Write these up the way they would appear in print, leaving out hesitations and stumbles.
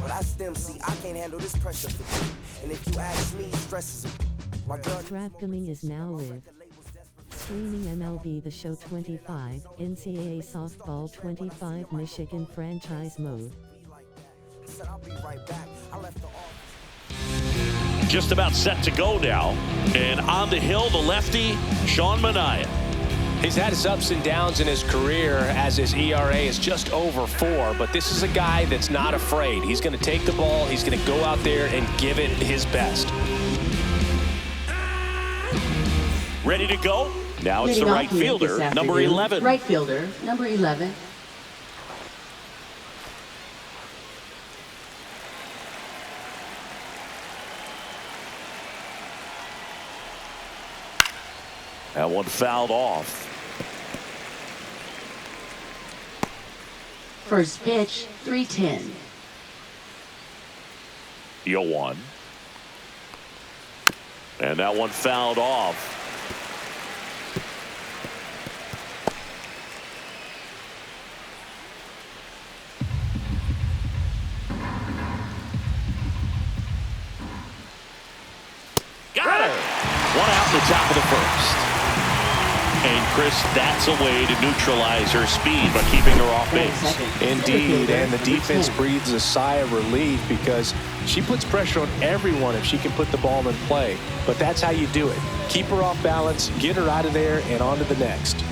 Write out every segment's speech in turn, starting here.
But I still see I can't handle this pressure for you. And if you ask me, stress is my girl. Coming is now with streaming MLB The Show 25, NCAA Softball 25 Michigan Franchise Mode. Said I'll be right back. I left the office. Just about set to go now. And on the hill, the lefty, Ncaa. He's had his ups and downs in his career as his ERA is just over 4, but this is a guy that's not afraid. He's going to take the ball, he's going to go out there and give it his best. Ready to go? Now it's the right fielder, number 11. Right fielder, number 11. That one fouled off. First pitch, 3-10. 0-1. And that one fouled off. Got it! One out in the top of the first. And Chris, that's a way to neutralize her speed by keeping her off base. Indeed, and the defense breathes a sigh of relief because she puts pressure on everyone if she can put the ball in play. But that's how you do it. Keep her off balance, get her out of there, and on to the next.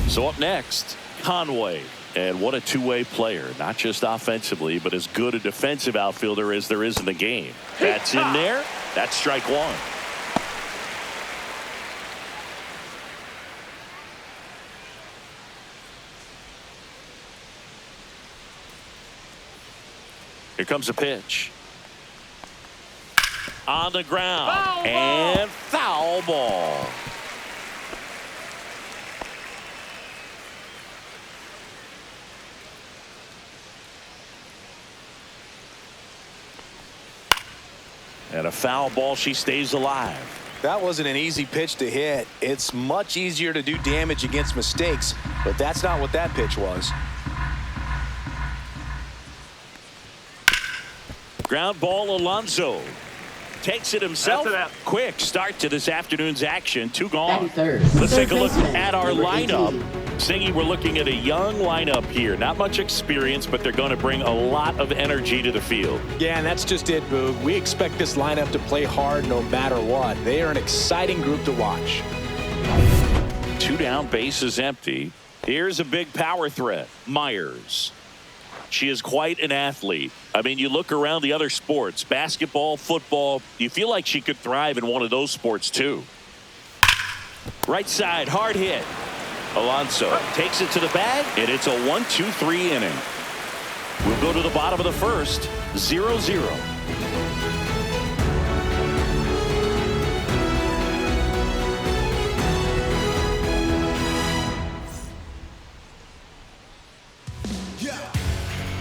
So up next, Conway. And what a two-way player, not just offensively, but as good a defensive outfielder as there is in the game. That's in there. That's strike one. Here comes a pitch. On the ground. And foul ball. And a foul ball, she stays alive. That wasn't an easy pitch to hit. It's much easier to do damage against mistakes, but that's not what that pitch was. Ground ball, Alonso takes it himself. Quick start to this afternoon's action. 2 gone. Let's take a look at our lineup. Singy, we're looking at a young lineup here. Not much experience, but they're going to bring a lot of energy to the field. Yeah, and that's just it, Boog. We expect this lineup to play hard no matter what. They are an exciting group to watch. 2 down, base is empty. Here's a big power threat, Myers. She is quite an athlete. I mean, you look around the other sports, basketball, football, you feel like she could thrive in one of those sports too. Right side, hard hit. Alonso takes it to the bag, and it's a 1-2-3 inning. We'll go to the bottom of the first, 0-0.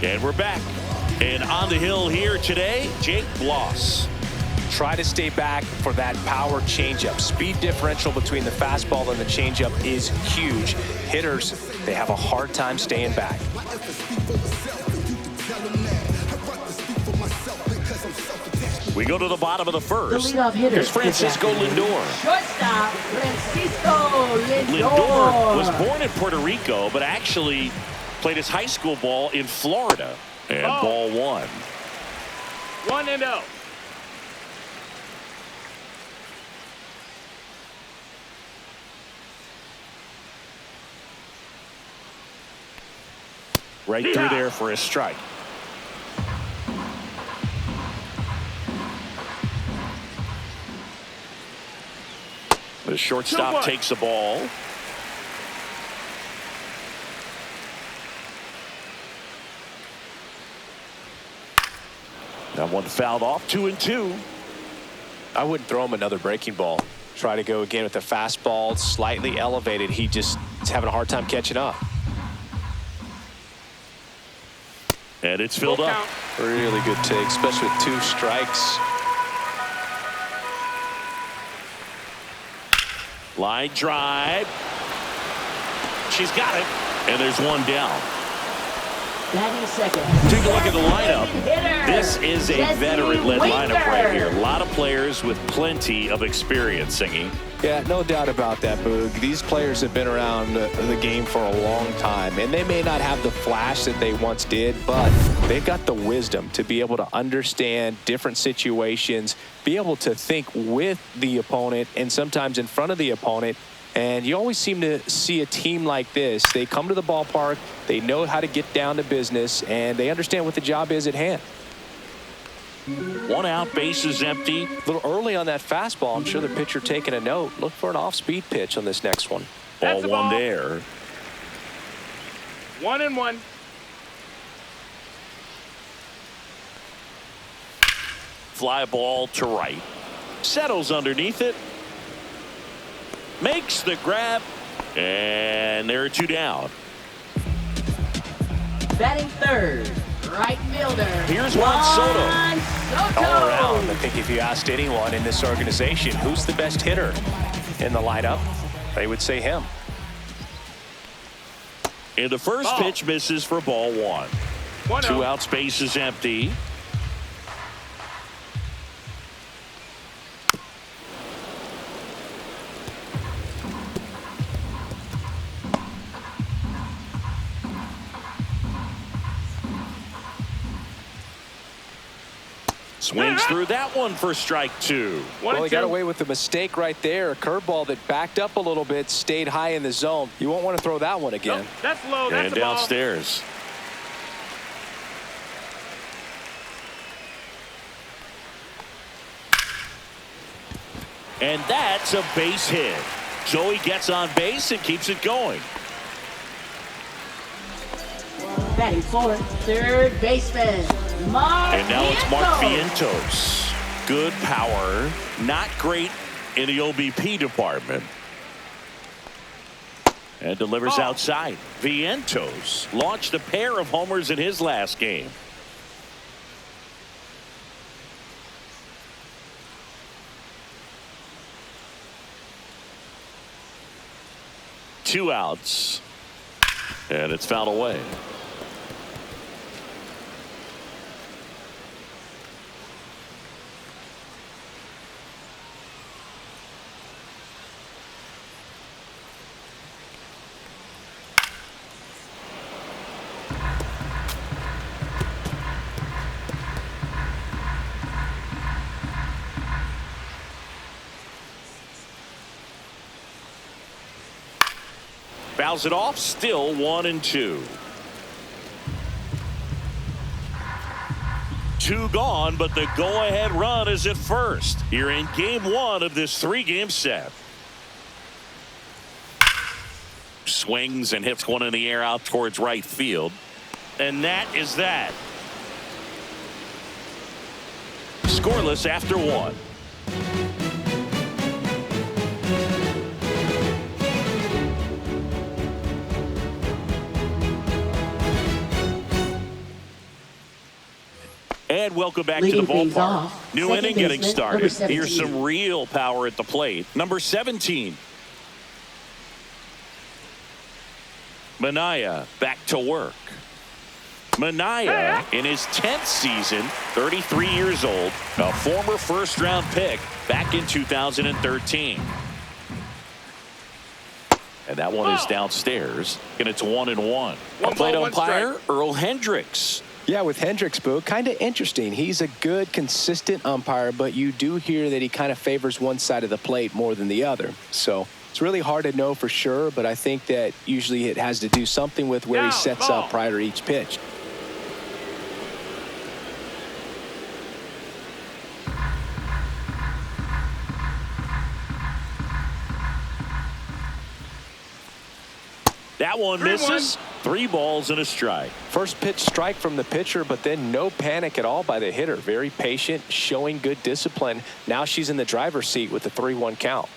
And we're back. And on the hill here today, Jake Bloss. Try to stay back for that power changeup. Speed differential between the fastball and the changeup is huge. Hitters, they have a hard time staying back. We go to the bottom of the first. The leadoff hitter. Here's Francisco Lindor. Shortstop, Francisco Lindor. Lindor was born in Puerto Rico, but actually played his high school ball in Florida. And ball 1. 1-0. Right through there for a strike. The shortstop takes the ball. That one fouled off, 2-2. I wouldn't throw him another breaking ball. Try to go again with the fastball, slightly elevated. He just is having a hard time catching up. And it's filled up. Really good take, especially with 2 strikes. Line drive. She's got it. And there's one down. Batting second. Take a look at the lineup. This is a veteran-led lineup right here. A lot of players with plenty of experience, Ncaa. Yeah, no doubt about that, Boog. These players have been around the game for a long time, and they may not have the flash that they once did, but they've got the wisdom to be able to understand different situations, be able to think with the opponent and sometimes in front of the opponent. And you always seem to see a team like this. They come to the ballpark, they know how to get down to business, and they understand what the job is at hand. 1 out, bases empty. A little early on that fastball. I'm sure the pitcher taking a note. Look for an off-speed pitch on this next one. Ball one there. 1-1. Fly ball to right. Settles underneath it. Makes the grab. And there are 2 down. Batting third, right fielder. Here's Juan Soto. All around, I think if you asked anyone in this organization who's the best hitter in the lineup, they would say him. And the first pitch misses for ball 1. 2 outs, base is empty. Swings through that one for strike 2. Well, he got away with a mistake right there. A curveball that backed up a little bit, stayed high in the zone. You won't want to throw that one again. Nope, that's low. That's and a ball. downstairs. And that's a base hit. So he gets on base and keeps it going. Batting fourth, third baseman, Mark And now it's Mark Vientos. Vientos. Good power. Not great in the OBP department. And delivers outside. Vientos launched a pair of homers in his last game. Two outs. And it's fouled away. Fouls it off, still 1-2. 2 gone, but the go-ahead run is at first here in game 1 of this 3-game set. Swings and hits one in the air out towards right field. And that is that. Scoreless after 1. And welcome back to the ballpark. New inning getting started. Here's some real power at the plate. Number 17. Ncaa back to work. Ncaa in his 10th season, 33 years old, a former first-round pick back in 2013. And that one is downstairs, and it's 1-1. Plate umpire Earl Hendricks. Yeah, with Hendricks, Boo, kind of interesting. He's a good, consistent umpire, but you do hear that he kind of favors one side of the plate more than the other. So it's really hard to know for sure, but I think that usually it has to do something with where he sets up prior to each pitch. That one misses. 3 balls and a strike. First pitch strike from the pitcher, but then no panic at all by the hitter. Very patient, showing good discipline. Now she's in the driver's seat with the 3-1 count.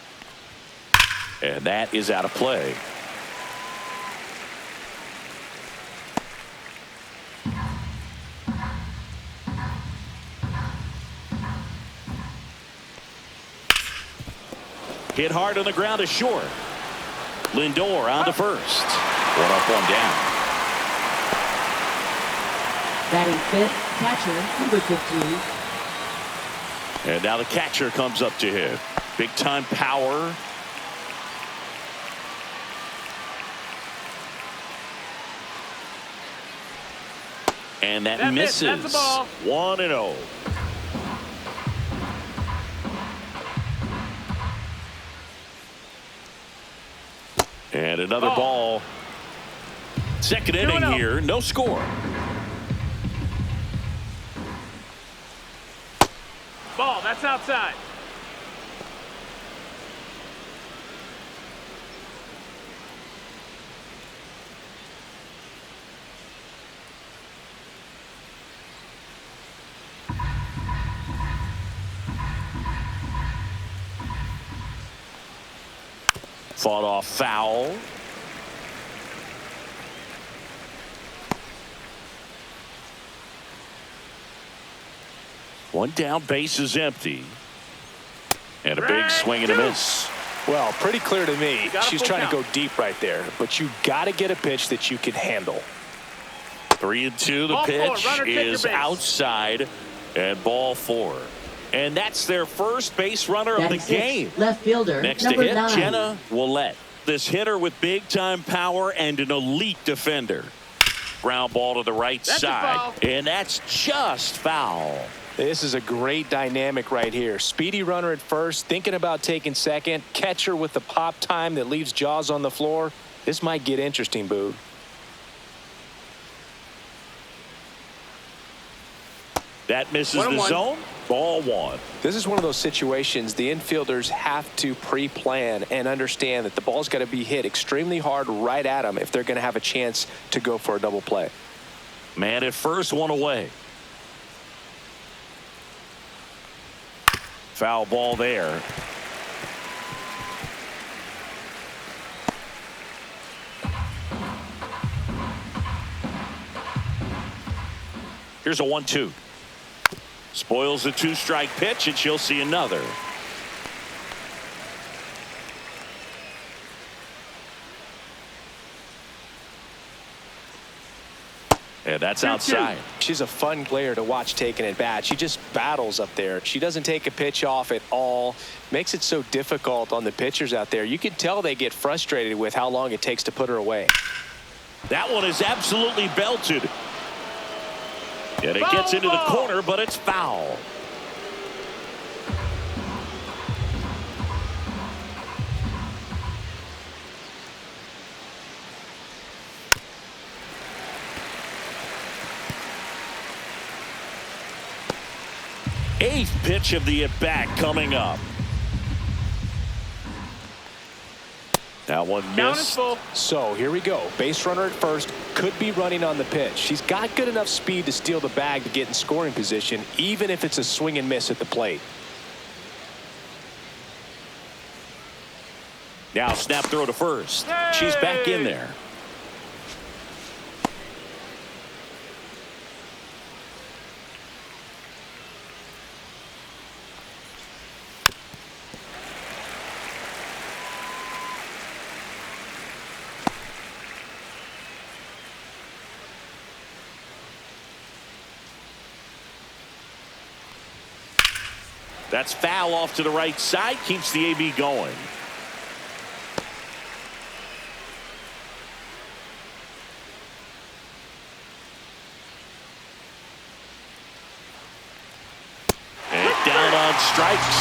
And that is out of play. Hit hard on the ground to short. Lindor on to first. 1 up, 1 down. Batting fifth, catcher, number 15. And now the catcher comes up to hit. Big time power. And that misses. That's the ball. 1-0. And another ball. Second inning here, no score. Ball, that's outside. Fought off foul. One down, base is empty. And a big swing and a miss. Well, pretty clear to me. She's trying to count. go deep right there, but you got to get a pitch that you can handle. 3-2. The Ball four, pitch runner take your is base. outside, and ball 4. And that's their first base runner of the 96, game. left fielder, Next number to hit, 9. Ncaa Willette. This hitter with big time power and an elite defender. Ground ball to the right That's a side, foul. and that's just foul. This is a great dynamic right here. Speedy runner at first, thinking about taking second. Catcher with the pop time that leaves Jaws on the floor. This might get interesting, Boog. That misses the 1-1. zone. Ball 1. This is one of those situations the infielders have to pre-plan and understand that the ball's got to be hit extremely hard right at them if they're going to have a chance to go for a double play. Man at first, one away. Foul ball there. Here's a 1-2. Spoils the 2-strike pitch, and she'll see another. And that's outside. She's a fun player to watch taking at bat. She just battles up there. She doesn't take a pitch off at all. Makes it so difficult on the pitchers out there. You can tell they get frustrated with how long it takes to put her away. That one is absolutely belted. And it gets into the corner, but it's foul. Eighth pitch of the at-bat coming up. That one Count is missed. full. So here we go. Base runner at first, could be running on the pitch. She's got good enough speed to steal the bag to get in scoring position, even if it's a swing and miss at the plate. Now snap throw to first. She's back in there. That's foul off to the right side. Keeps the AB going. And down on strikes.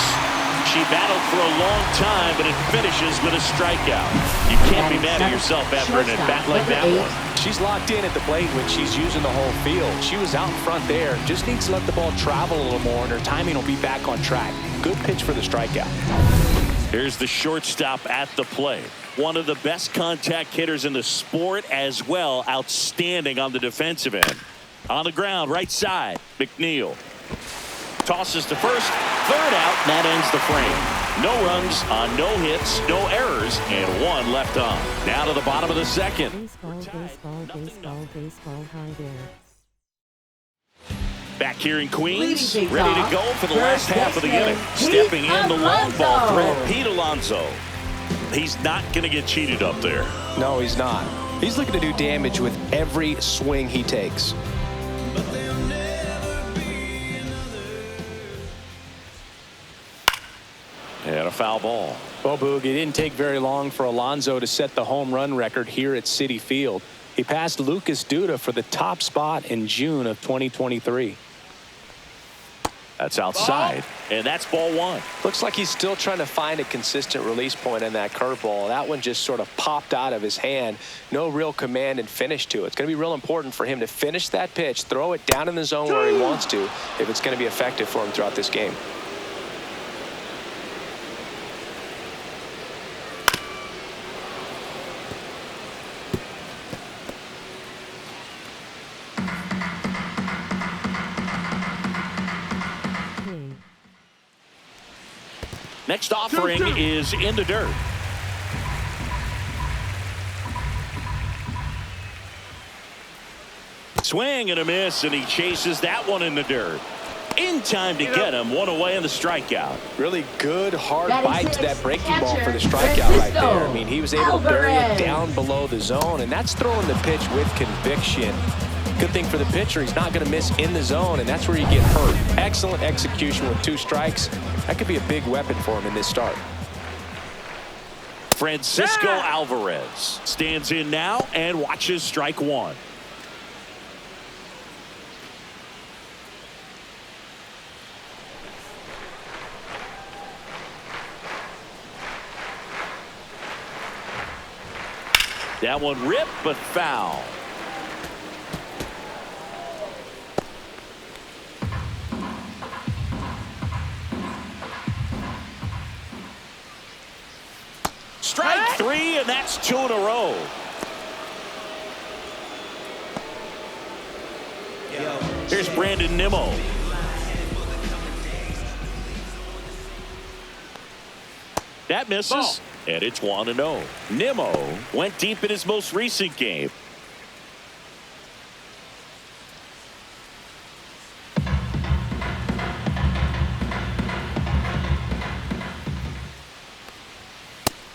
She battled for a long time, but it finishes with a strikeout. You can't be mad at yourself after an at-bat like that one. She's locked in at the plate when she's using the whole field. She was out in front there. Just needs to let the ball travel a little more, and her timing will be back on track. Good pitch for the strikeout. Here's the shortstop at the plate. One of the best contact hitters in the sport as well. Outstanding on the defensive end. On the ground, right side, McNeil. Tosses to first, third out, and that ends the frame. No runs on no hits, no errors, and one left on. Now to the bottom of the second. Baseball, baseball, baseball, baseball, hi there. Back here in Queens, Leading ready things to go off, for the first last half of the baseman, inning. Pete Stepping in the long ball Alonso. threat, Pete Alonso. He's not going to get cheated up there. No, he's not. He's looking to do damage with every swing he takes. And a foul ball. Well, Boog, it didn't take very long for Alonso to set the home run record here at Citi Field. He passed Lucas Duda for the top spot in June of 2023. That's outside, and that's ball one. Looks like he's still trying to find a consistent release point in that curveball. That one just sort of popped out of his hand. No real command and finish to it. It's going to be real important for him to finish that pitch, throw it down in the zone where he wants to, if it's going to be effective for him throughout this game. Next offering is in the dirt. Swing and a miss, and he chases that one in the dirt. In time to get him. One away in the strikeout. Really good, hard bite to that breaking ball for the strikeout right there. I mean, he was able to bury it down below the zone, and that's throwing the pitch with conviction. Good thing for the pitcher, he's not going to miss in the zone, and that's where you get hurt. Excellent execution with 2 strikes. That could be a big weapon for him in this start. Francisco Alvarez stands in now and watches strike one. That one ripped, but foul. Strike 3, and that's 2 in a row. Here's Brandon Nimmo. That misses, and it's 1-0. Nimmo went deep in his most recent game.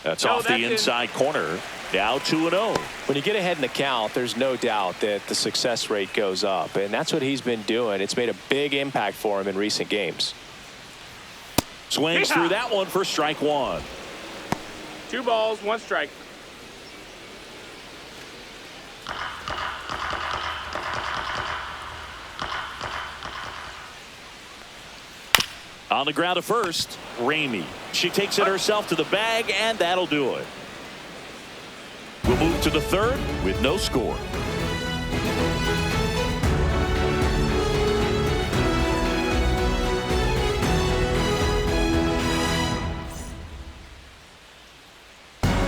That's off the inside corner. Now 2-0. When you get ahead in the count, there's no doubt that the success rate goes up, and that's what he's been doing. It's made a big impact for him in recent games. Swings through that one for strike 1. 2 balls, 1 strike. On the ground to first, Ramey. She takes it herself to the bag, and that'll do it. We'll move to the third with no score.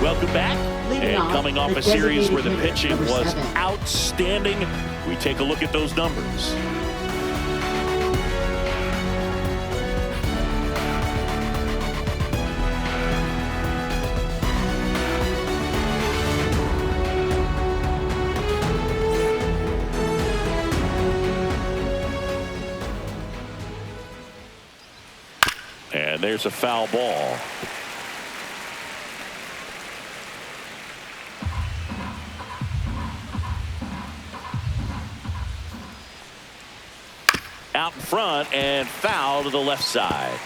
Welcome back. And coming off a series where the pitching was outstanding, we take a look at those numbers. And there's a foul ball. Out in front and foul to the left side.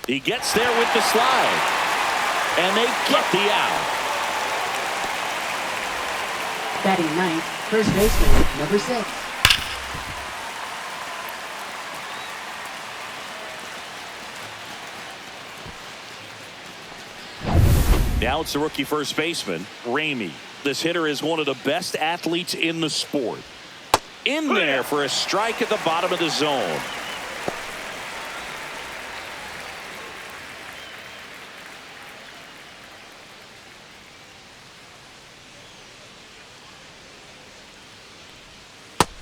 He gets there with the slide, and they get the out. Batting ninth, first baseman, number 6. Now it's the rookie first baseman, Ramey. This hitter is one of the best athletes in the sport. In there for a strike at the bottom of the zone.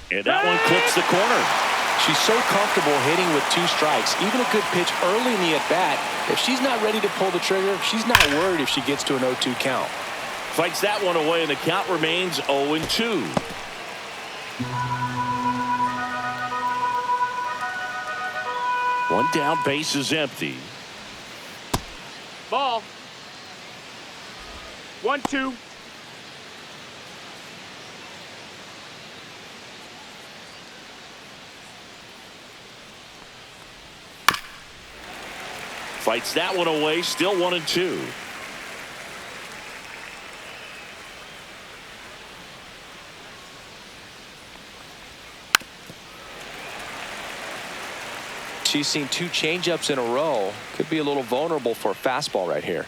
And that one clips the corner. She's so comfortable hitting with 2 strikes. Even a good pitch early in the at-bat. If she's not ready to pull the trigger, she's not worried if she gets to an 0-2 count. Fights that one away, and the count remains 0-2. One down, base is empty. Ball. 1-2. Fights that one away. Still 1-2. She's seen 2 changeups in a row. Could be a little vulnerable for a fastball right here.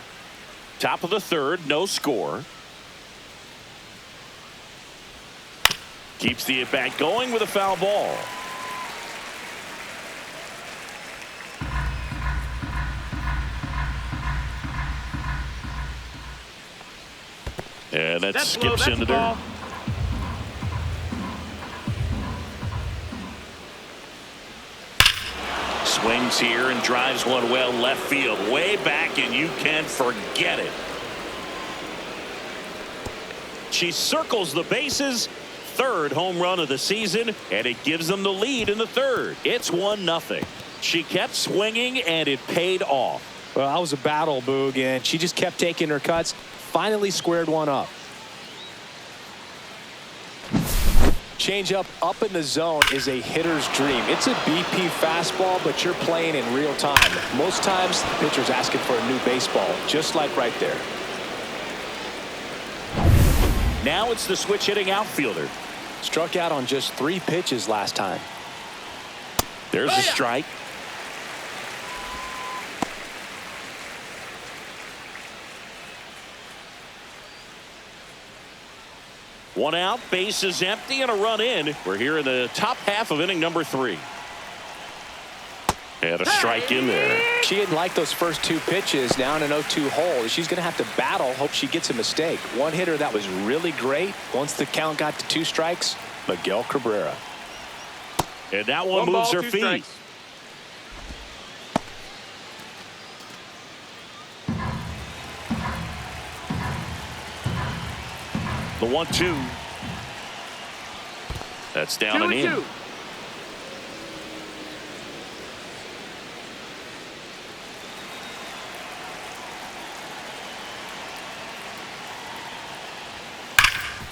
Top of the third, no score. Keeps the at-bat going with a foul ball. And that skips into there. Swings here and drives one well left field, way back, and you can forget it. She circles the bases. Third home run of the season, and it gives them the lead in the third. It's 1-0. She kept swinging, and it paid off. Well, that was a battle, Boog, and she just kept taking her cuts. Finally squared one up. Changeup up in the zone is a hitter's dream. It's a BP fastball, but you're playing in real time. Most times, the pitcher's asking for a new baseball, just like right there. Now it's the switch-hitting outfielder. Struck out on just 3 pitches last time. There's a strike. One out, base is empty, and a run in. We're here in the top half of inning number 3. And a strike in there. She didn't like those first 2 pitches. Now in an 0-2 hole, she's going to have to battle. Hope she gets a mistake. One hitter that was really great. Once the count got to 2 strikes, Miguel Cabrera. And that one moves her feet. Strikes. The 1-2. That's down and in. 2-2.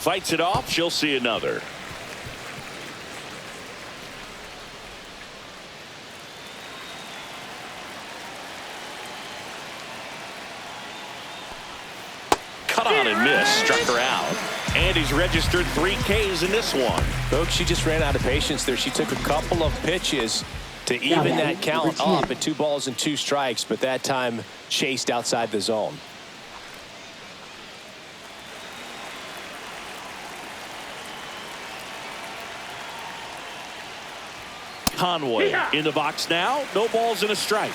Fights it off. She'll see another. Cut on and miss. Struck her out. And he's registered 3 Ks in this one. Folks, she just ran out of patience there. She took a couple of pitches to even that count up at 2 balls and 2 strikes, but that time chased outside the zone. Conway in the box now. No balls and a strike.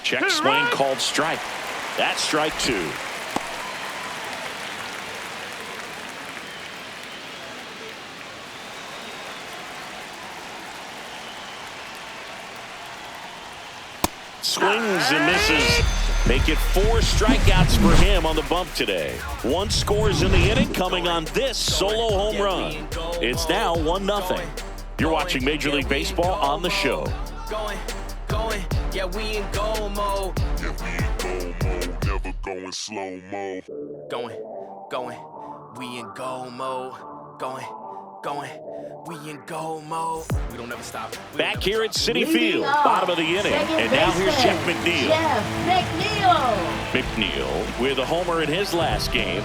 Check swing called strike. That's strike 2. Swings and misses. Make it 4 strikeouts for him on the bump today. 1 scores in the inning, coming on this solo home run. It's now 1-0. You're watching Major League Baseball on the show. Going, yeah, we in go mode. Yeah, we in go mode, never going slow mo. Going, we in go mode. Going, we in go mode. We don't ever stop. Back here at Citi Field, bottom of the inning. And now here's Jeff McNeil. McNeil with a homer in his last game.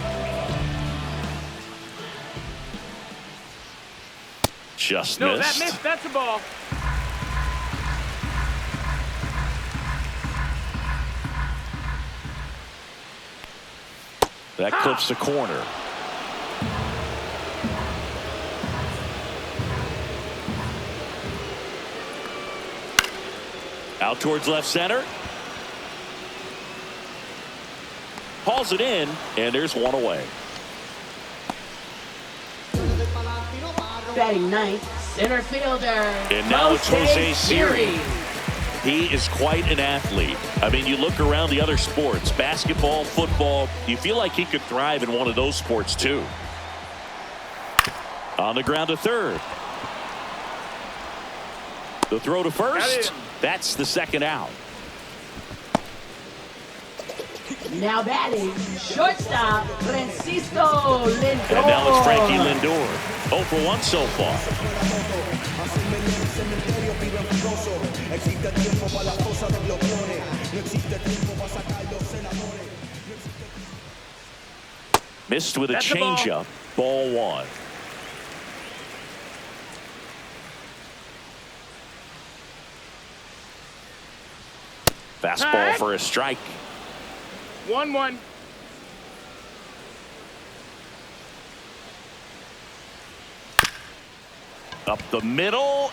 Just No, missed. that missed. That's a ball. That clips the corner. Out towards left center. Hauls it in, and there's one away. Batting ninth, center fielder. And now it's Jose Siri. He is quite an athlete. I mean, you look around the other sports, basketball, football, you feel like he could thrive in one of those sports too. On the ground to third. The throw to first. That's the second out. Now batting, shortstop, Francisco Lindor. And now it's Frankie Lindor. 0 for 1 so far. Missed with a That's the ball. changeup. Ball 1. Fastball Hey. for a strike. 1-1. Up the middle.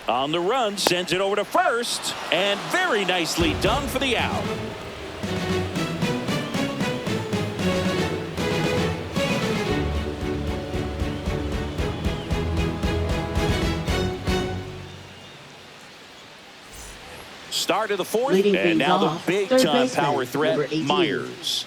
On the run, sends it over to first. And very nicely done for the out. Start of the 4th, Leading and things now off, the third big-time baseman, power threat, number 18. Myers.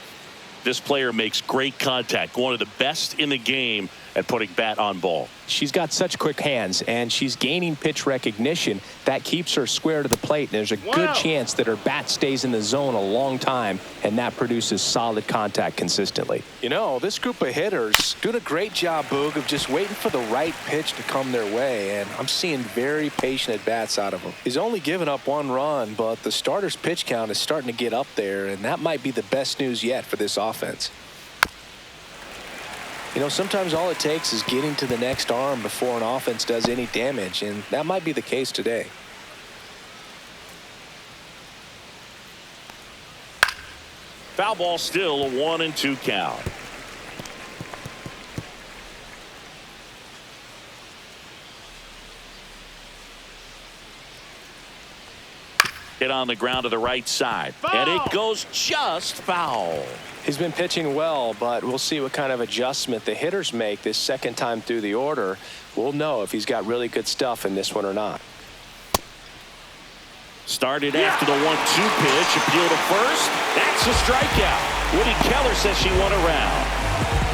This player makes great contact, one of the best in the game at putting bat on ball. She's got such quick hands, and she's gaining pitch recognition. That keeps her square to the plate. There's a good chance that her bat stays in the zone a long time, and that produces solid contact consistently. You know, this group of hitters doing a great job, Boog, of just waiting for the right pitch to come their way, and I'm seeing very patient at-bats out of them. He's only given up 1 run, but the starter's pitch count is starting to get up there, and that might be the best news yet for this offense. You know, sometimes all it takes is getting to the next arm before an offense does any damage, and that might be the case today. Foul ball still, a 1-2 count. Hit on the ground to the right side. Foul. And it goes just foul. He's been pitching well, but we'll see what kind of adjustment the hitters make this second time through the order. We'll know if he's got really good stuff in this one or not. Started after the 1-2 pitch. Appeal to first. That's a strikeout. Woody Keller says she won a round.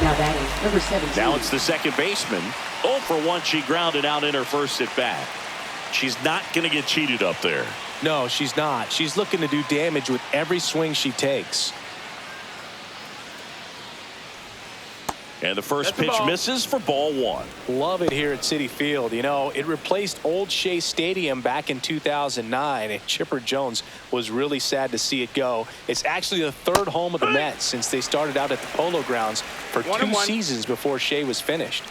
Now batting, number 17. Now it's the second baseman. 0 for 1. She grounded out in her first at bat. She's not going to get cheated up there. No, she's not. She's looking to do damage with every swing she takes. And the first That's the pitch ball. misses for ball 1. Love it here at Citi Field. You know, it replaced Old Shea Stadium back in 2009, and Chipper Jones was really sad to see it go. It's actually the 3rd home of the Mets since they started out at the Polo Grounds for 2 seasons before Shea was finished.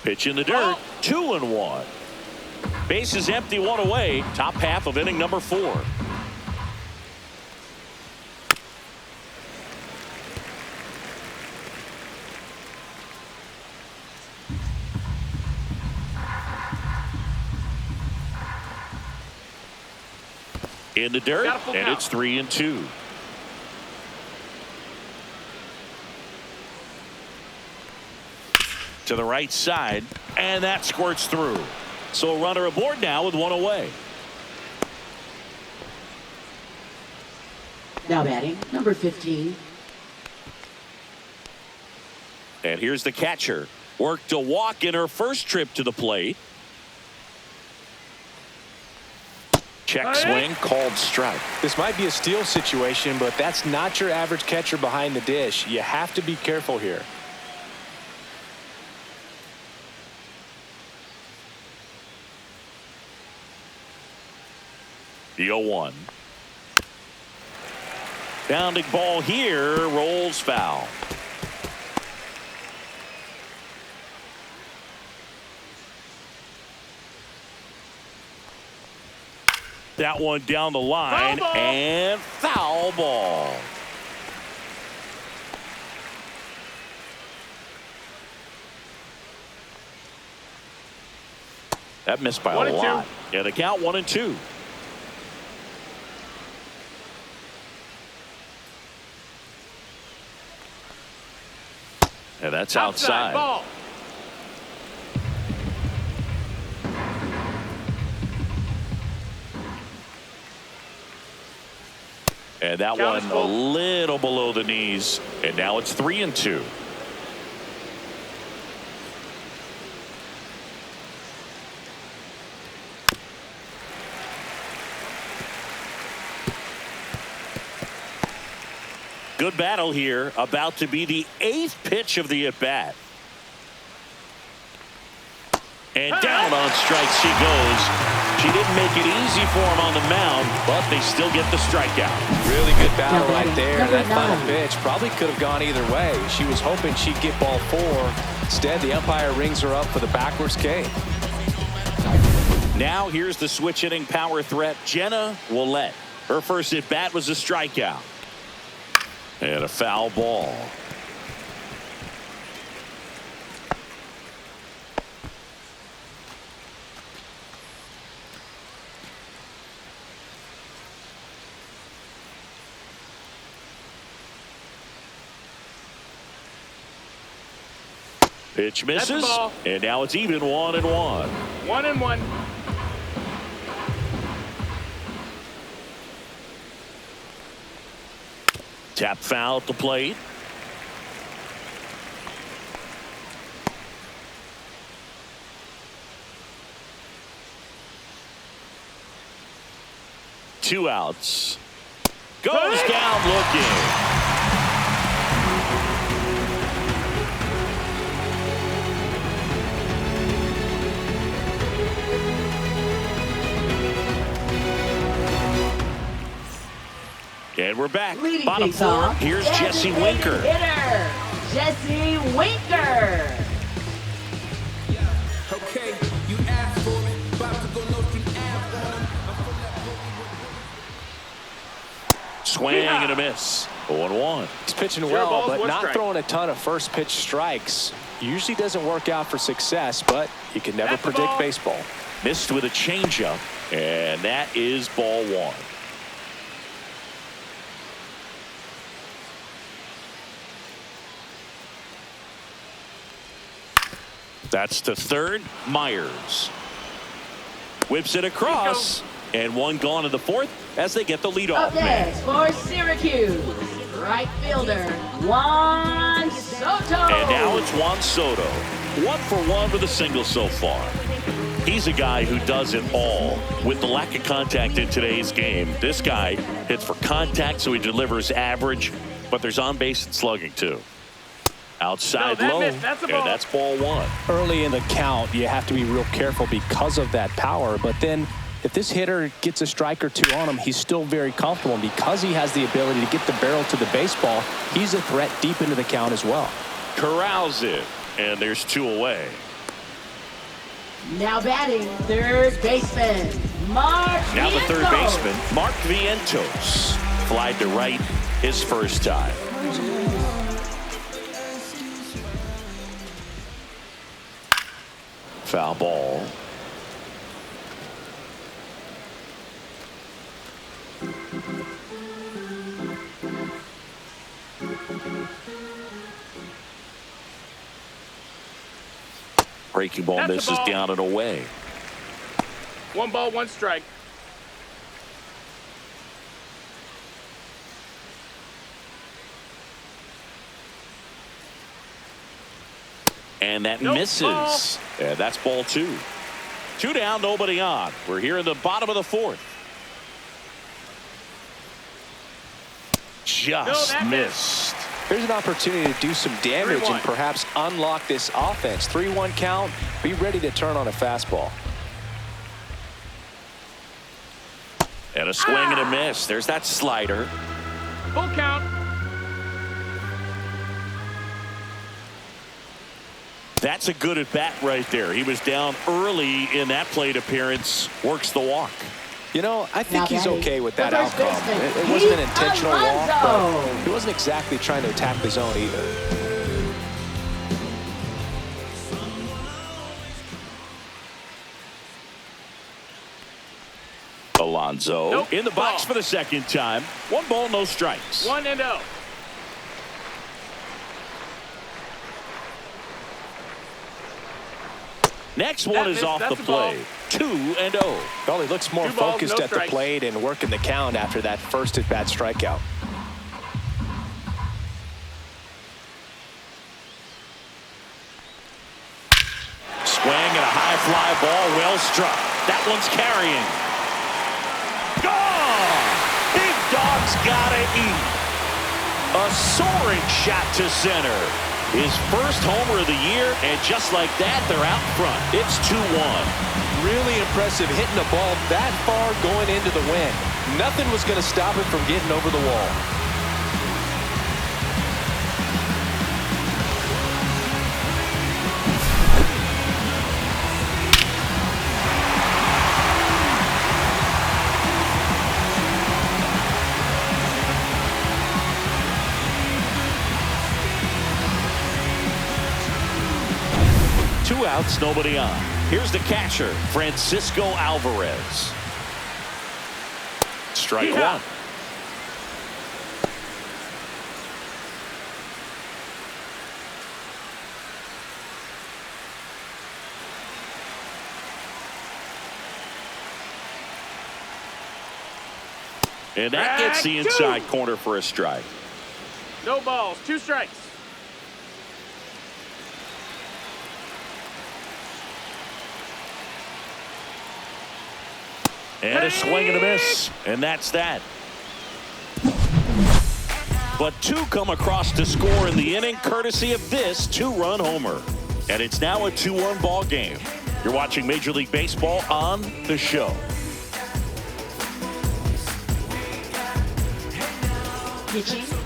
Pitch in the dirt. 2-1. Bases empty, 1 away. Top half of inning number 4. In the dirt, and it's 3-2. To the right side, and that squirts through. So a runner aboard now with 1 away. Now batting, number 15. And here's the catcher. Worked a walk in her first trip to the plate. Check swing, called strike. This might be a steal situation, but that's not your average catcher behind the dish. You have to be careful here. The 0-1. Bounding ball here, rolls foul. That one down the line, and foul ball. That missed by a lot. Yeah, the count 1-2. And that's outside. Ball. And that one a little below the knees. And now it's 3-2. Good battle here. About to be the 8th pitch of the at-bat. And down on strikes she goes. She didn't make it easy for him on the mound, but they still get the strikeout. Really good battle right there. That final pitch probably could have gone either way. She was hoping she'd get ball 4. Instead, the umpire rings her up for the backwards K. Now here's the switch hitting power threat, Ncaa Willette. Her first at bat was a strikeout. And a foul ball. Pitch misses, and now it's even 1-1. 1-1. Tap foul at the plate. Two outs. Goes down looking. And we're back. Bottom 4. Here's Jesse Winker. Hitter, Jesse Winker. Okay, you asked for it. About to go no Swing and a miss. 0-1. He's pitching well, but not throwing a ton of first pitch strikes. Usually doesn't work out for success, but you can never predict baseball. Missed with a changeup, and that is ball 1. That's to third. Myers whips it across, and one gone in the 4th as they get the lead off. Up next for Syracuse, right fielder Juan Soto. And now it's Juan Soto. 1 for 1 with a single so far. He's a guy who does it all. With the lack of contact in today's game, this guy hits for contact, so he delivers average, but there's on base and slugging too. Outside low, and that's ball 1. Early in the count, you have to be real careful because of that power. But then if this hitter gets a strike or 2 on him, he's still very comfortable. And because he has the ability to get the barrel to the baseball, he's a threat deep into the count as well. Corrals it, and there's 2 away. Now batting, third baseman, Mark Now the third Vientos. baseman, Mark Vientos. Flied to right his first time. Foul ball. Breaking ball misses down and away. 1 ball, 1 strike. And that misses. And that's ball 2. 2 down, nobody on. We're here in the bottom of the 4th. Just missed. There's an opportunity to do some damage and perhaps unlock this offense. 3-1 count. Be ready to turn on a fastball. And a swing and a miss. There's that slider. Full count. That's a good at bat right there. He was down early in that plate appearance. Works the walk. You know, I think he's okay with that outcome. It wasn't an intentional walk, but he wasn't exactly trying to attack the zone either. Alonso in the box for the second time. 1 ball, no strikes. 1-0. Next one is off the plate. 2-0. Well, he looks more focused at the plate and working the count after that first at-bat strikeout. Swing and a high fly ball, well struck. That one's carrying. Gone! Big dog's gotta eat. A soaring shot to center. His first homer of the year, and just like that, they're out front. It's 2-1. Really impressive hitting the ball that far going into the wind. Nothing was going to stop him from getting over the wall. Two outs, nobody on. Here's the catcher, Francisco Alvarez. Strike one. And that gets the inside corner for a strike. No balls, 2 strikes. And a swing and a miss, and that's that. But 2 come across to score in the inning, courtesy of this 2-run homer. And it's now a 2-1 ball game. You're watching Major League Baseball on The Show.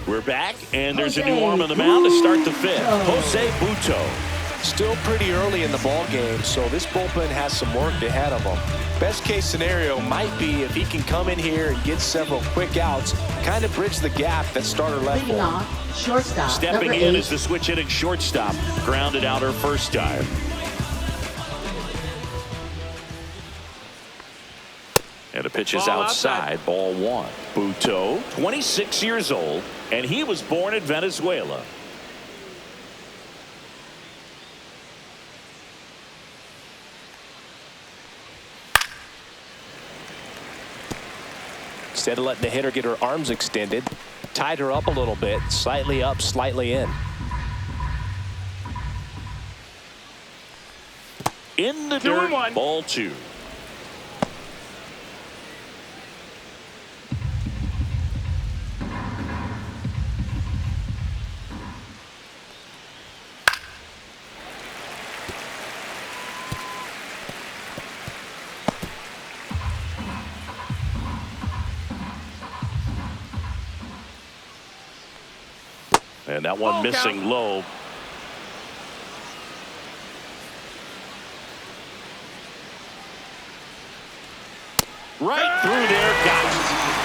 We're back, and there's a new arm on the mound to start the 5th. Jose Butto. Still pretty early in the ball game, so this bullpen has some work ahead of them. Best case scenario might be if he can come in here and get several quick outs, kind of bridge the gap that starter left for him. Shortstop. Stepping in is the switch hitting shortstop. Grounded out her first time. And the pitch is outside. Ball 1. Butto, 26 years old, and he was born in Venezuela. Instead of letting the hitter get her arms extended, tied her up a little bit, slightly up, slightly in. In the dirt, ball 2. And that one missing low. Right through there, got it.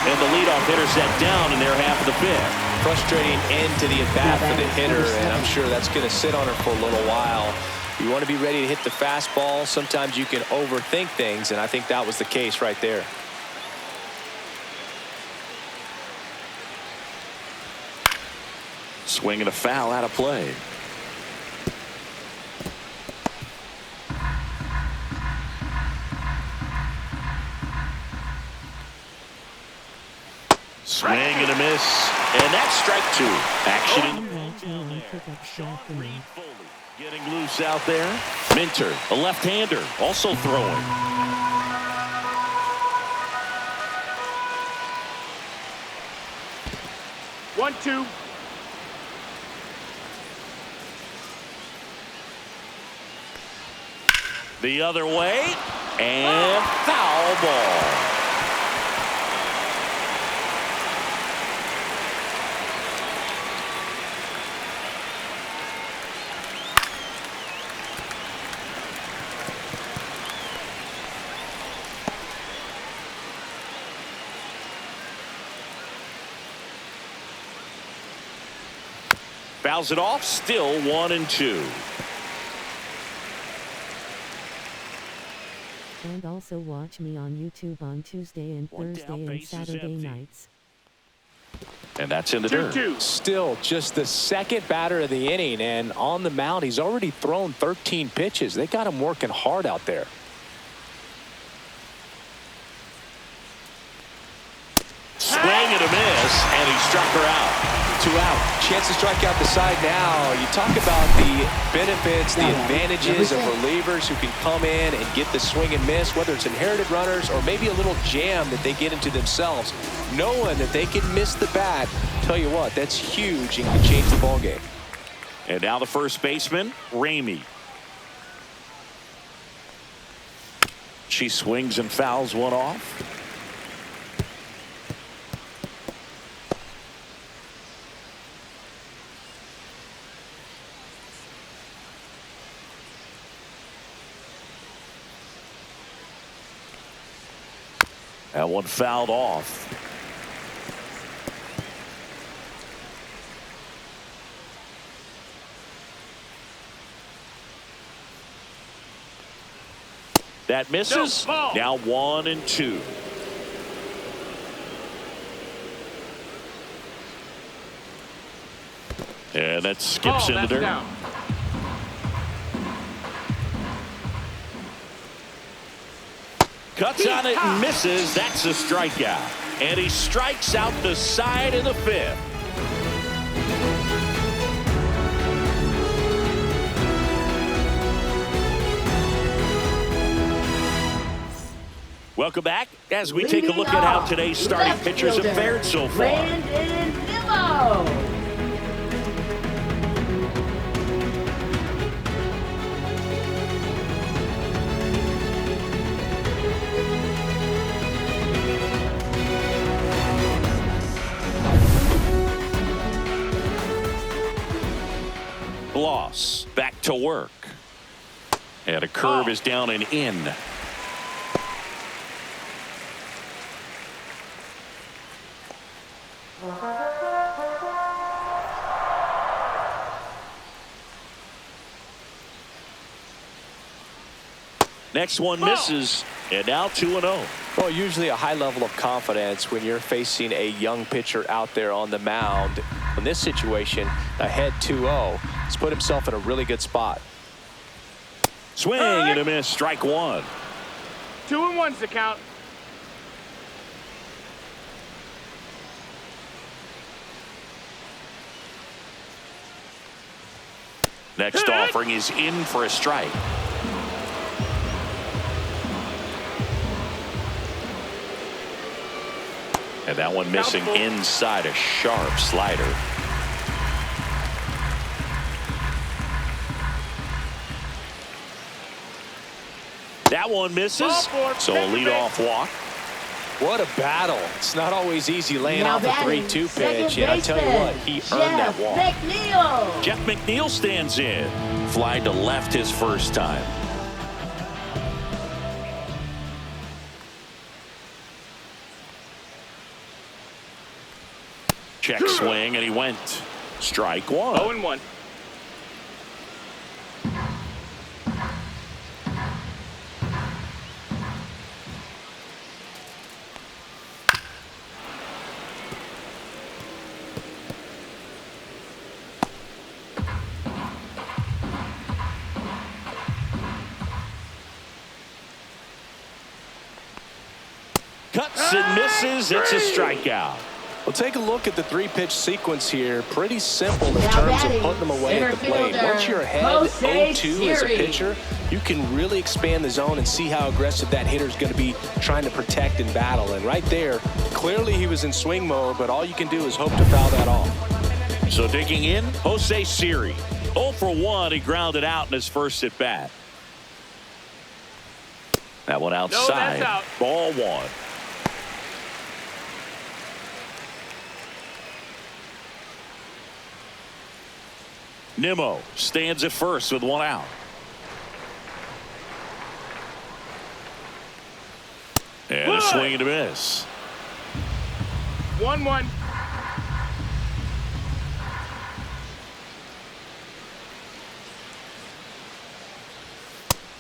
And the leadoff hitter set down in their half of the 5th. Frustrating end to the at-bat for the hitter, and I'm sure that's going to sit on her for a little while. You want to be ready to hit the fastball. Sometimes you can overthink things, and I think that was the case right there. Swing and a foul out of play. Swing and a miss, and that's strike 2. Action in. Getting loose out there. Minter, a left-hander, also throwing. One, 2. The other way, and foul ball. Fouls it off, still 1-2. And also watch me on YouTube on Tuesday and Thursday and Saturday nights. And that's in the dirt. Still just the second batter of the inning, and on the mound he's already thrown 13 pitches. They got him working hard out there. Swing and a miss, and And he struck her out. 2 out. Chance to strike out the side now. You talk about the benefits, the advantages of relievers who can come in and get the swing and miss, whether it's inherited runners or maybe a little jam that they get into themselves. Knowing that they can miss the bat, tell you what, that's huge and can change the ball game. And now the first baseman, Ramey. She swings and fouls one off. That one fouled off. That misses. Now 1 and 2. And that skips in the dirt. Down. Cuts on it and misses. That's a strikeout. And he strikes out the side of the 5th. Welcome back as we take a look at how today's starting pitchers have fared so far. Ncaa. Bloss back to work. And a curve is down and in. Next one misses, and now 2-0. Well, usually a high level of confidence when you're facing a young pitcher out there on the mound. In this situation, ahead 2-0, he's put himself in a really good spot. Swing and a miss, strike 1. 2-1's the count. Next offering is in for a strike. And that one missing inside, a sharp slider. That one misses. So a leadoff walk. What a battle. It's not always easy laying off a 3-2 pitch. And I tell you what, he earned that walk. Jeff McNeil stands in. Fly to left his first time. Check swing, and he went. Strike 1. 0-1. Cuts and misses. It's a strikeout. Well, take a look at the 3-pitch sequence here. Pretty simple in terms of putting them away at the plate. Once you're ahead 0-2 as a pitcher, you can really expand the zone and see how aggressive that hitter is going to be trying to protect and battle. And right there, clearly he was in swing mode, but all you can do is hope to foul that off. So digging in, Jose Siri. 0 for 1. He grounded out in his first at bat. That one outside. No, that's out. Ball 1. Nimmo stands at first with 1 out. And a swing and a miss. 1-1.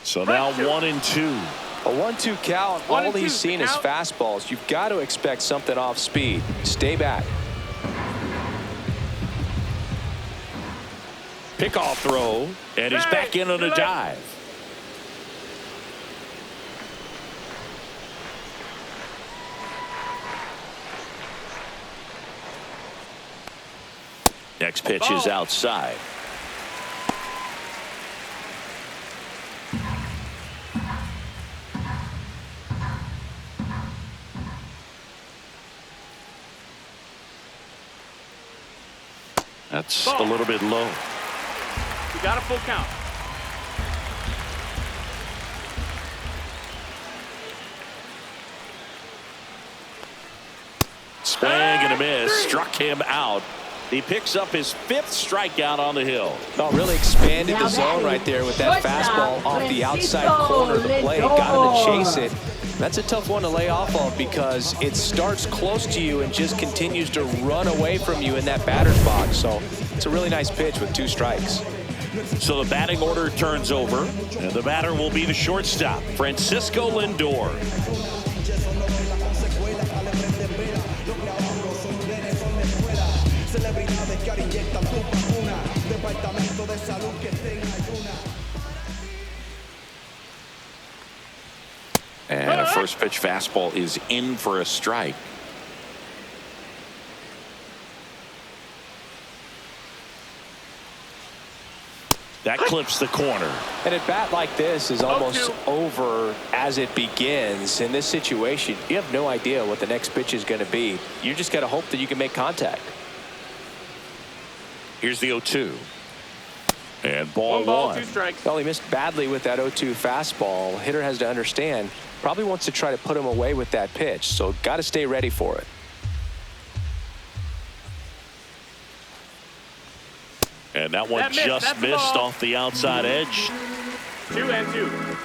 So now 1 and 2. A 1-2 count. All he's seen is fastballs. You've got to expect something off speed. Stay back. Pickoff throw, and he's back in on a dive. Next pitch is outside. That's a little bit low. You got a full count. Swing and a miss. Struck him out. He picks up his 5th strikeout on the hill. Oh, really expanded the zone right there with that fastball off the outside corner of the plate. Got him to chase it. That's a tough one to lay off of because it starts close to you and just continues to run away from you in that batter's box. So it's a really nice pitch with 2 strikes. So the batting order turns over, and the batter will be the shortstop, Francisco Lindor. And a first pitch fastball is in for a strike. That clips the corner. And a bat like this is almost over as it begins. In this situation, you have no idea what the next pitch is going to be. You just got to hope that you can make contact. Here's the 0-2. And ball 2 strikes. Well, he missed badly with that 0-2 fastball. Hitter has to understand, probably wants to try to put him away with that pitch. So got to stay ready for it. And that one just missed off the outside edge. 2-2.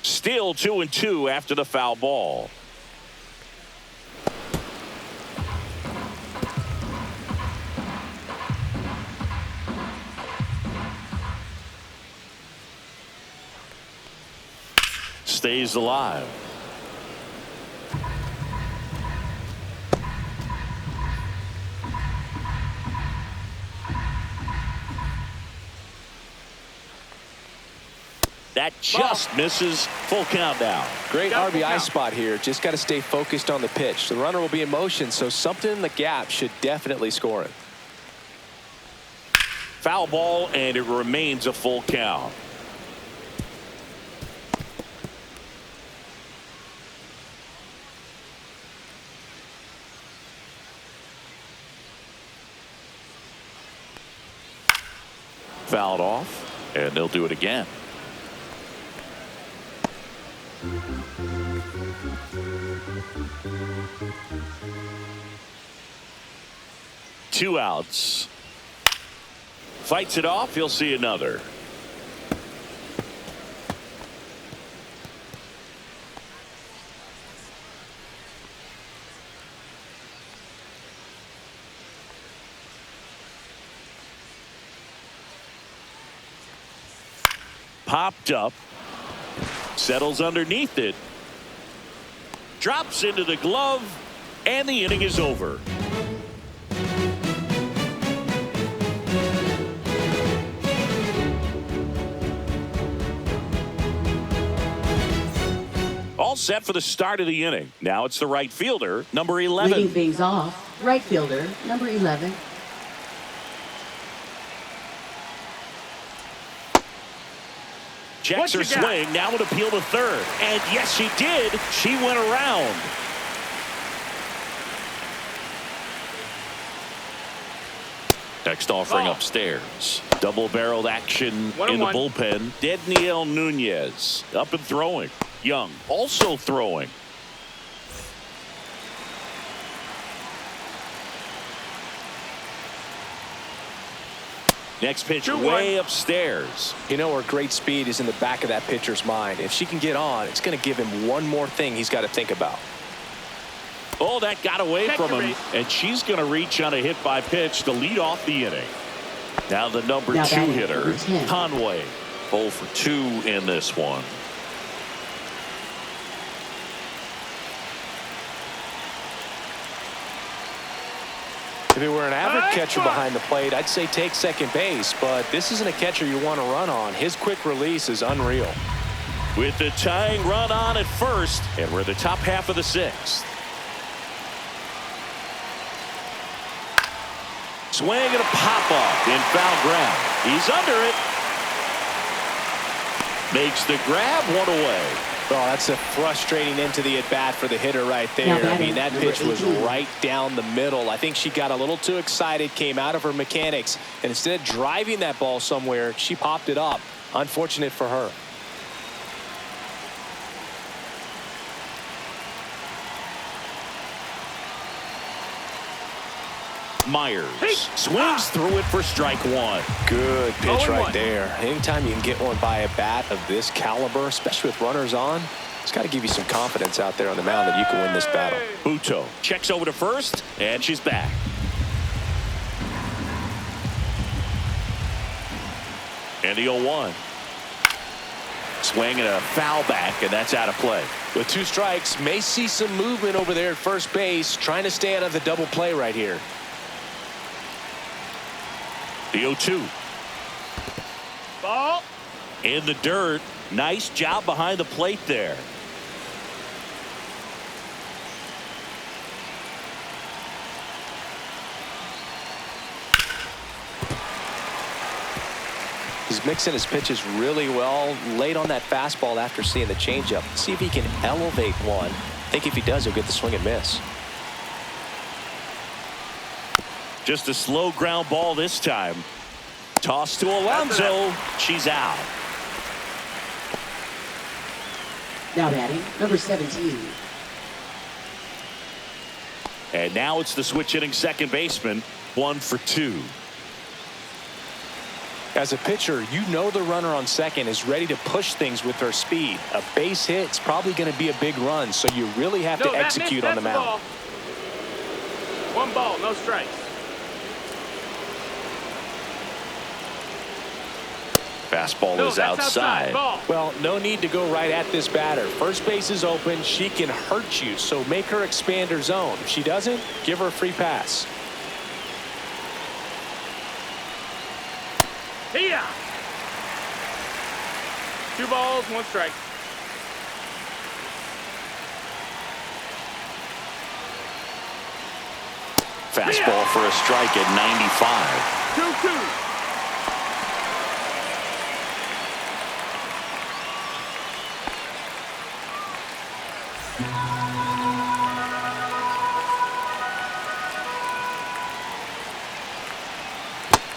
Still 2-2 after the foul ball. Stays alive. That just misses. Full count now. Great RBI spot here. Just got to stay focused on the pitch. The runner will be in motion, so something in the gap should definitely score it. Foul ball, and it remains a full count. Fouled off, and they'll do it again. Two outs. Fights it off. He'll see another. Popped up. Settles underneath it. Drops into the glove. And the inning is over. All set for the start of the inning. Now it's the right fielder, number 11. Leading things off, right fielder, number 11. Checks her swing. Now would appeal to third. And yes, she did. She went around. Next offering upstairs. Double-barreled action in the bullpen. Dedniel Nunez up and throwing. Young also throwing. Next pitch way upstairs. You know, her great speed is in the back of that pitcher's mind. If she can get on, it's going to give him one more thing he's got to think about. Oh, that got away from him, and she's going to reach on a hit by pitch to lead off the inning. Now the number 2 hitter, Conway, 0 for 2 in this one. If it were an average catcher behind the plate, I'd say take second base, but this isn't a catcher you want to run on. His quick release is unreal. with the tying run on at first, and we're in the top half of the sixth. Swing and a pop-off in foul ground. He's under it. Makes the grab, one away. Oh, that's a frustrating end to the at-bat for the hitter right there. I mean, that pitch was right down the middle. I think she got a little too excited, came out of her mechanics, and instead of driving that ball somewhere, she popped it up. Unfortunate for her. Myers swings through it for strike one. Good pitch right there. Anytime you can get one by a bat of this caliber, especially with runners on, it's got to give you some confidence out there on the mound that you can win this battle. Buto checks over to first, and she's back. And the 0-1. Swing and a foul back, and that's out of play. With 2 strikes, may see some movement over there at first base, trying to stay out of the double play right here. The 0-2. Ball. In the dirt. Nice job behind the plate there. He's mixing his pitches really well. Late on that fastball after seeing the changeup. See if he can elevate one. I think if he does, he'll get the swing and miss. Just a slow ground ball this time. Toss to Alonso. She's out. Now batting, number 17. And now it's the switch hitting second baseman. 1 for 2. As a pitcher, you know the runner on second is ready to push things with her speed. A base hit is probably going to be a big run, so you really have to execute on the mound. 1 ball, no strikes. Fastball is outside. Well, no need to go right at this batter. First base is open. She can hurt you, so make her expand her zone. If she doesn't, give her a free pass. See ya. 2 balls, 1 strike. Fastball for a strike at 95. 2-2.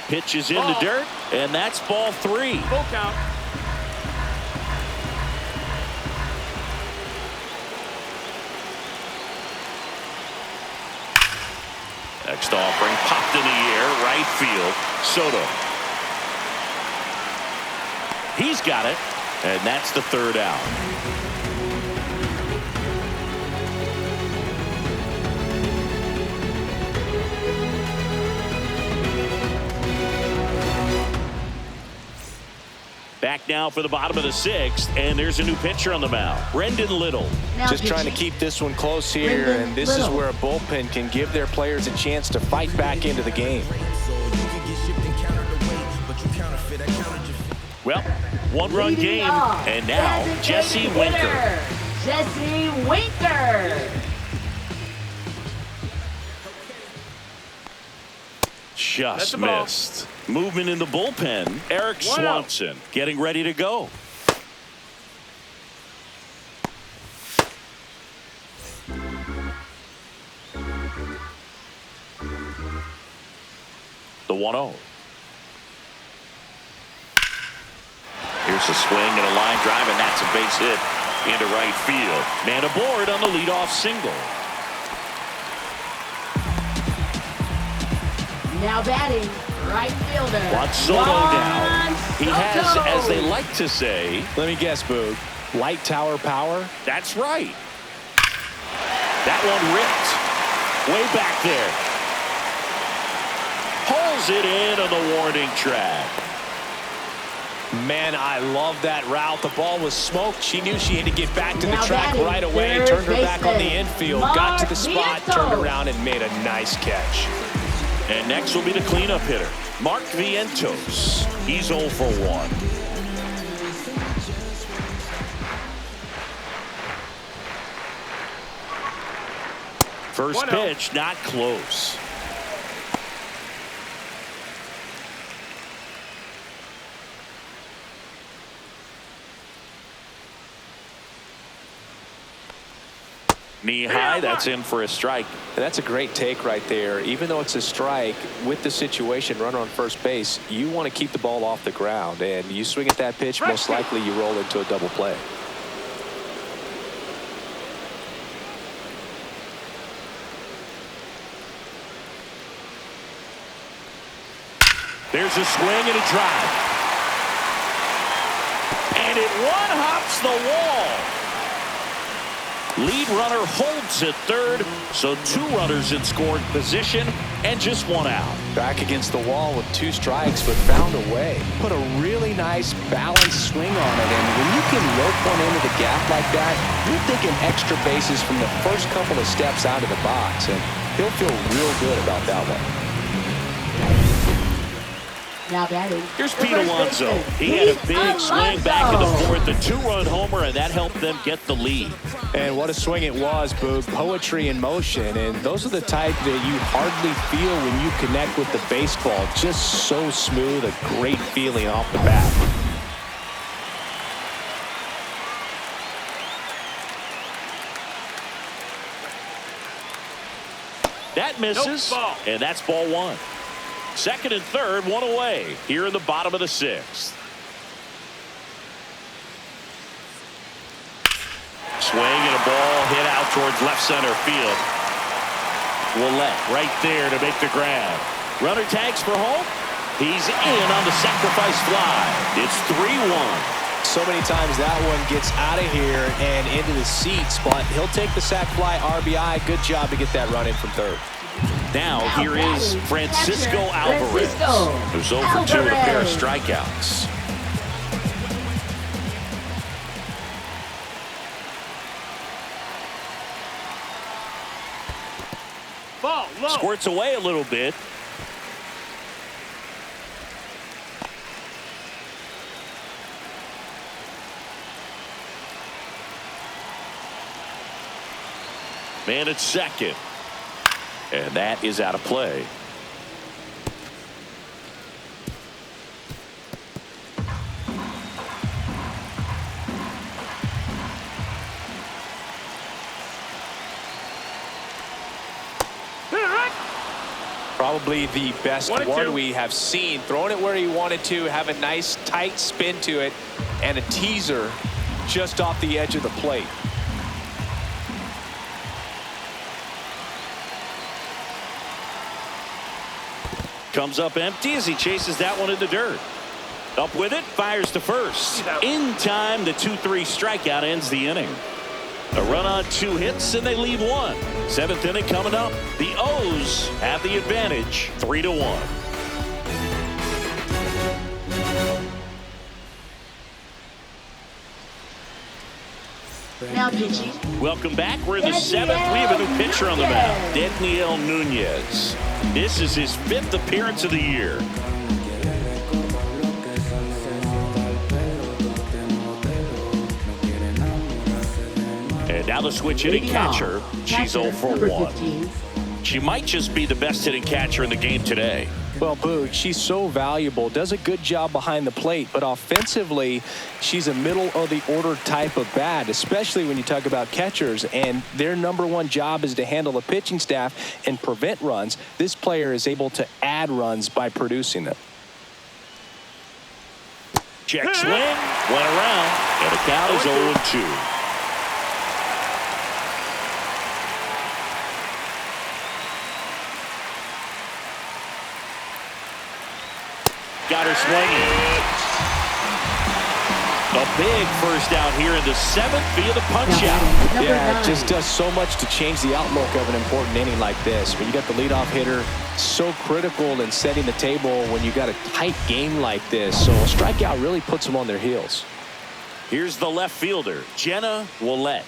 Pitch is in the dirt, and that's ball 3. Full count. Next offering popped in the air, right field. Soto. He's got it, and that's the 3rd out. Back now for the bottom of the 6th, and there's a new pitcher on the mound, Brendan Little. Just trying to keep this one close here, and this is where a bullpen can give their players a chance to fight back into the game. Well, 1-run game, and now Jesse Winker. Jesse Winker. Just missed. Movement in the bullpen. Eric Swanson getting ready to go. The 1-0. Here's a swing and a line drive, and that's a base hit into right field. Man aboard on the leadoff single. Now batting, right fielder. Watch Soto now. He has, as they like to say. Let me guess, Boog. Light tower power? That's right. That one ripped. Way back there. Pulls it in on the warning track. Man, I love that route. The ball was smoked. She knew she had to get back to the track right away. Turned her back on the infield. Got to the spot, turned around, and made a nice catch. And next will be the cleanup hitter, Mark Vientos. He's 0 for 1. First pitch, not close. Knee high, that's in for a strike. And that's a great take right there. Even though it's a strike, with the situation, runner on first base, you want to keep the ball off the ground. And you swing at that pitch, most likely you roll into a double play. There's a swing and a drive. And it one-hops the wall. Lead runner holds at third, so 2 runners in scoring position and just 1 out. Back against the wall with 2 strikes, but found a way. Put a really nice balanced swing on it, and when you can rope one into the gap like that, you're thinking extra bases from the first couple of steps out of the box, and he'll feel real good about that one. Now batting. Here's Pete Alonso. He had a big swing back in the 4th, a 2-run homer, and that helped them get the lead. And what a swing it was, Boog. Poetry in motion, and those are the type that you hardly feel when you connect with the baseball. Just so smooth, a great feeling off the bat. That misses, and that's ball 1. Second and third, 1 away here in the bottom of the 6th. Swing and a ball hit out towards left center field. Willett right there to make the grab. Runner tags for home. He's in on the sacrifice fly. It's 3-1. So many times that one gets out of here and into the seats, but he'll take the sac fly RBI. Good job to get that run in from third. Now here is Francisco Alvarez, who's 0 for 2 with a pair of strikeouts. Ball low. Squirts away a little bit. Man at second. And that is out of play. Probably the best one we have seen. Throwing it where he wanted to, have a nice tight spin to it, and a teaser just off the edge of the plate. Comes up empty as he chases that one in the dirt. Up with it, fires to first. In time, the 2-3 strikeout ends the inning. A run on 2 hits, and they leave 1. 7th inning coming up. The O's have the advantage, 3-1. Now pitching. Welcome back. We're in the 7th. We have a new pitcher on the mound, Ncaa Nunez. This is his 5th appearance of the year. And now the switch hitting catcher. She's 0 for 1. She might just be the best hitting catcher in the game today. Well, Boog, she's so valuable, does a good job behind the plate, but offensively, she's a middle-of-the-order type of bat, especially when you talk about catchers, and their #1 job is to handle the pitching staff and prevent runs. This player is able to add runs by producing them. Check swing, went around, and the count is 0-2. Got her swinging. A big first out here in the 7th via the punch out. Yeah, it just does so much to change the outlook of an important inning like this. When you got the leadoff hitter, so critical in setting the table when you got a tight game like this. So a strikeout really puts them on their heels. Here's the left fielder, Ncaa Willett.